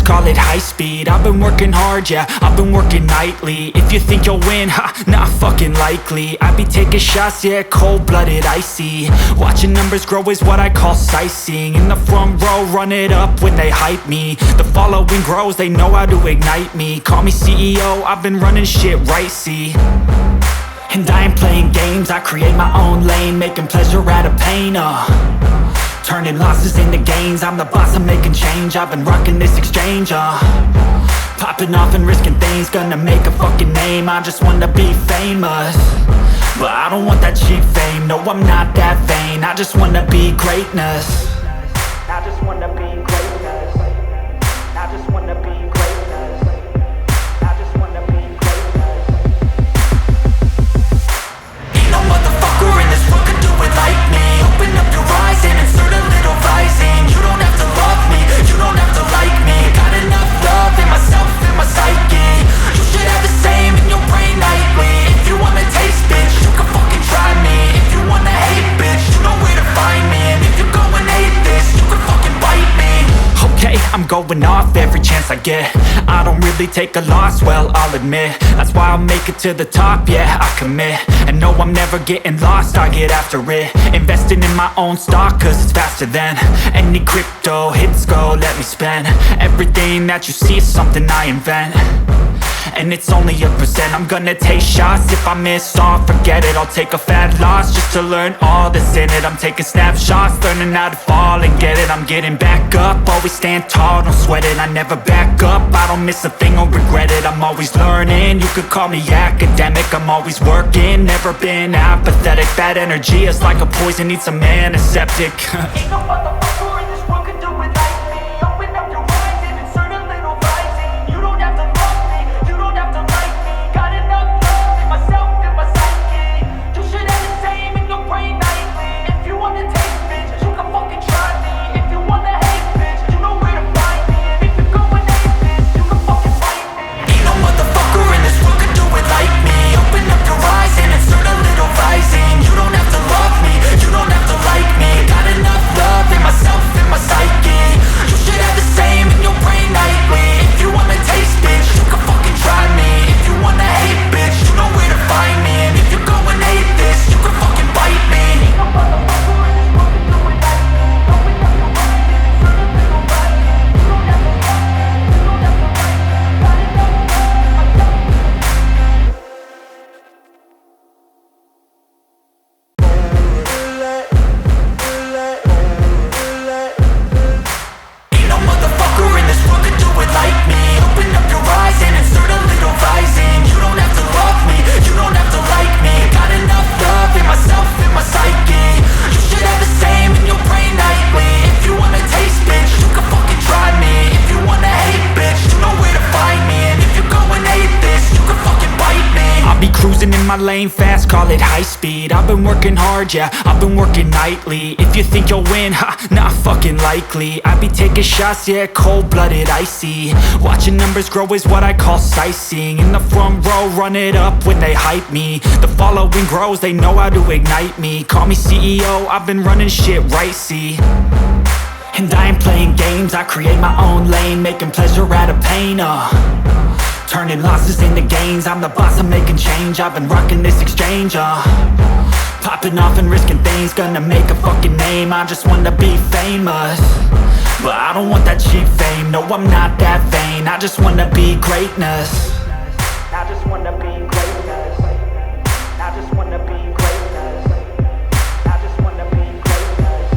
call it high speed. I've been working hard, yeah, I've been working nightly. If you think you'll win, ha, not fucking likely. I be taking shots, yeah, cold-blooded, icy. Watching numbers grow is what I call sightseeing. In the front row, run it up when they hype me. The following grows, they know how to ignite me. Call me CEO, I've been running shit right, see. And I ain't playing games, I create my own lane, making pleasure out of pain, turning losses into gains. I'm the boss, I'm making change. I've been rocking this exchange, popping off and risking things. Gonna make a fucking name, I just wanna be famous. But I don't want that cheap fame, no, I'm not that vain. I just wanna be greatness. I just wanna be greatness. I just wanna be greatness. I just wanna be greatness. Ain't no motherfucker in this world could do it like me. Open up your eyes and insert a little rising. You don't have to love me, you don't have to like me. Got enough love in myself, in my psyche. You should have the same in your brain nightly. If you wanna taste, bitch, you can fucking try me. If you wanna hate, bitch, you know where to find me. And if you go and hate this, you can fucking bite me. Okay, I'm going off every chance I get. I don't really take a loss, well, I'll admit. That's why I'll make it to the top, yeah, I commit. And no, I'm never getting lost, I get after it. Investing in my own stock, cause it's faster than any crypto hits go, let me spend. Everything that you see is something I invent. And it's only a percent. I'm gonna take shots. If I miss all, forget it. I'll take a fat loss just to learn all that's in it. I'm taking snapshots, learning how to fall and get it. I'm getting back up, always stand tall, don't sweat it. I never back up, I don't miss a thing or regret it. I'm always learning, you could call me academic. I'm always working, never been apathetic. Bad energy is like a poison, needs some antiseptic. Ain't no motherfucker in this world could do it like me. Open up your eyes and insert a little rising. You don't have to love me, you don't have to like me. Got enough love in myself, in my psyche. You should have the same in your brain nightly. If you wanna taste, bitch, you can fucking try me. If you wanna hate, bitch, you know where to find me. And if you go and hate this, you can fucking fight me. Ain't no motherfucker in this world could do it like me. Open up your eyes and insert a little rising. You don't have to love me, you don't have to like me. Got enough love in myself, in my psyche. You should have the same in your brain nightly. If you wanna taste, bitch, you can fucking try me. If you wanna hate, bitch, you know where to find me. And if you go and hate this, you can fucking bite me. Ain't no motherfucker in this world could do it like me. Open up your eyes and insert a little rising. You don't have to love me, you don't have to like me. Got enough love in myself. Ain't no motherfucker in this world could do it like me. Open up your eyes and insert a little rising. You don't have to love me, you don't have to like me. Got enough love in myself, in my psyche. You should have the same in your brain nightly. If you wanna taste, bitch, you can fucking try me. If you wanna hate, bitch, you know where to find me. And if you go and hate this, you can fucking bite me. I'll be cruising in my lane fast, call it high speed. I've been working hard, yeah, I've been working nightly. If you think you'll win, ha, not fucking likely. I be taking shots, yeah, cold-blooded, icy. Watching numbers grow is what I call sightseeing. In the front row, run it up when they hype me. The following grows, they know how to ignite me. Call me CEO, I've been running shit right, see. And I ain't playing games, I create my own lane, making pleasure out of pain, turning losses into gains. I'm the boss, I'm making change. I've been rocking this exchange, popping off and risking things. Gonna make a fucking name, I just wanna be famous. But I don't want that cheap fame, no, I'm not that vain. I just wanna be greatness. I just wanna be greatness. I just wanna be greatness. I just wanna be greatness.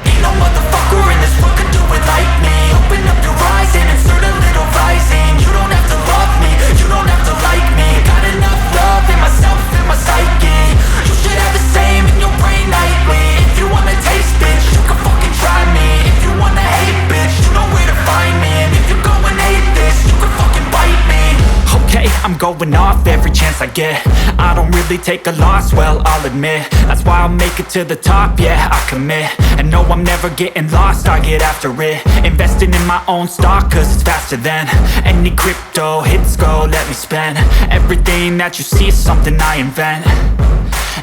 Ain't no motherfucker in this world could do it like me. Open up your eyes and insert a little rising. You don't have to love me, you don't have to like me. Got enough love in myself, in my psyche. You should have the same in your brain nightly. If you wanna taste, bitch, you can fucking try me. If you wanna hate, bitch, you know where to find me. And if you go and hate this, you can fucking bite me. Okay, I'm going off every chance I get. I don't really take a loss, well, I'll admit. That's why I'll make it to the top, yeah, I commit. And no, I'm never getting lost, I get after it. Investing in my own stock, cause it's faster than any crypto hits go, let me spend. Everything that you see is something I invent.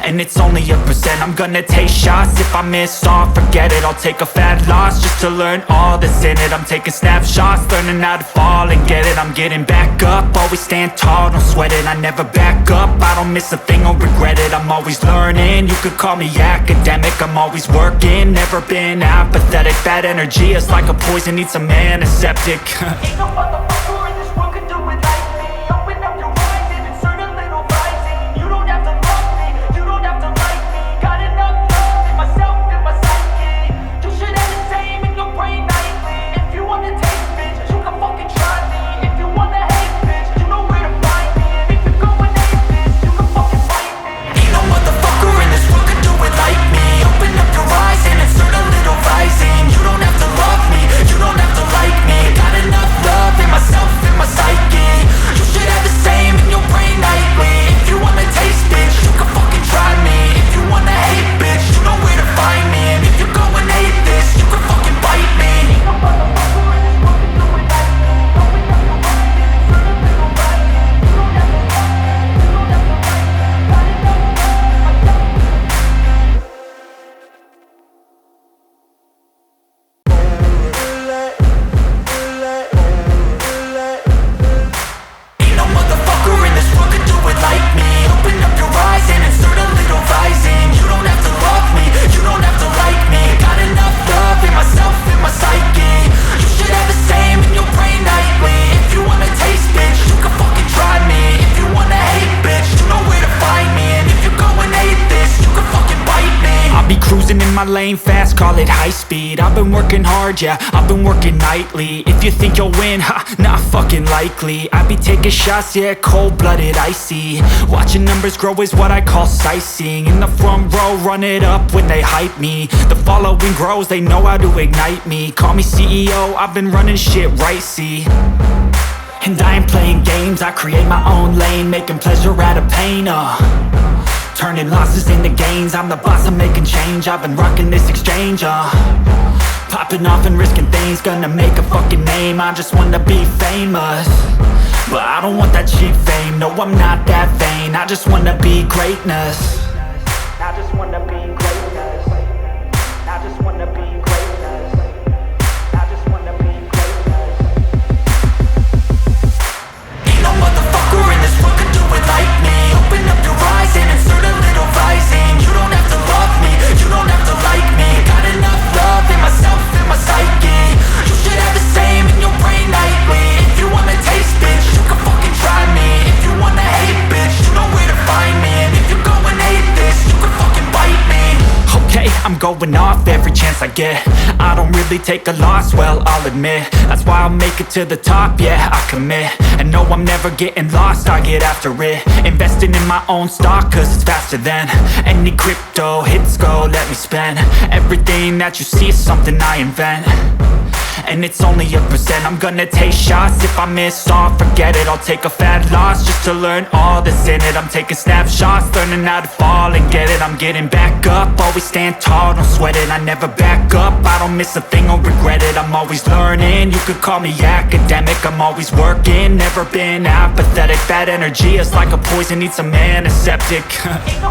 and it's only a percent. I'm gonna take shots, if I miss all, forget it. I'll take a fat loss just to learn all that's in it. I'm taking snapshots, learning how to fall and get it. I'm getting back up, always stand tall, don't sweat it. I never back up, I don't miss a thing or regret it. I'm always learning, you could call me academic. I'm always working, never been apathetic. Bad energy is like a poison, needs some antiseptic. Ain't no motherfucker in this world could do it like me. Open up your eyes and insert a little rising. You don't have to love me, you don't have to like me. Got enough love in myself and my psyche. You should have the same in your brain nightly. If you wanna taste, bitch, you can fucking try me. If you wanna hate, bitch, you know where to find me. And if you're going hate, bitch, you can fucking fight me. Ain't no motherfucker in this world could do it like me. Open up your eyes and insert a little rising. You don't have to love me, you don't have to like me. Got enough love in myself and my psyche. You should have the same in your brain nightly. If you wanna taste, bitch, you can fucking try me. If you wanna hate, bitch, you know where to find me. And if you're going hate this, you can fucking bite me. Ain't no motherfucker in this world can do it like me. Open up your eyes and insert a little rising. You don't have to love me, you don't have to like me. Got enough love in myself. Ain't no motherfucker in this world could do it like me. Open up your eyes and insert a little rising. You don't have to love me, you don't have to like me. Got enough love in myself and my psyche. You should have the same in your brain nightly. If you wanna taste, bitch, you can fucking try me. If you wanna hate, bitch, you know where to find me. And if you're going hate this, you can fucking bite me. I'll be cruising in my lane fast, call it high speed. I've been working hard, yeah, I've been working nightly. If you think you'll win, ha, not fucking likely. I be taking shots, yeah, cold-blooded, icy. Watching numbers grow is what I call sightseeing. In the front row, run it up when they hype me. The following grows, they know how to ignite me. Call me CEO, I've been running shit right, see. And I ain't playing games, I create my own lane. Making pleasure out of pain, turning losses into gains. I'm the boss, I'm making change. I've been rocking this exchange, popping off and risking things. Gonna make a fucking name, I just wanna be famous. But I don't want that cheap fame, no I'm not that vain. I just wanna be greatness. I just wanna be greatness. I just wanna be greatness. I just wanna be greatness. Ain't no motherfucker in this world could do it like me. Open up your eyes and insert a little rising. You don't have to love me, you don't have to like me. Got enough love in myself and my psyche. You should have the same in your brain nightly. If you wanna taste, bitch, you can fucking try me. If you wanna hate, bitch, you know where to find me. And if you're going hate this, you can fucking bite me. Okay, I'm going off every chance I get. I don't really take a loss, well, I'll admit. That's why I'll make it to the top, yeah, I commit. And no, I'm never getting lost, I get after it. Investing in my own stock, cause it's faster than any crypto hits go, let me spend. Everything that you see is something I invent, and it's only a percent. I'm gonna take shots, if I miss all, forget it. I'll take a fat loss just to learn all that's in it. I'm taking snapshots, learning how to fall and get it. I'm getting back up, always stand tall, don't sweat it. I never back up, I don't miss a thing or regret it. I'm always learning, you could call me academic. I'm always working, never been apathetic. Bad energy is like a poison, needs some antiseptic. Ain't no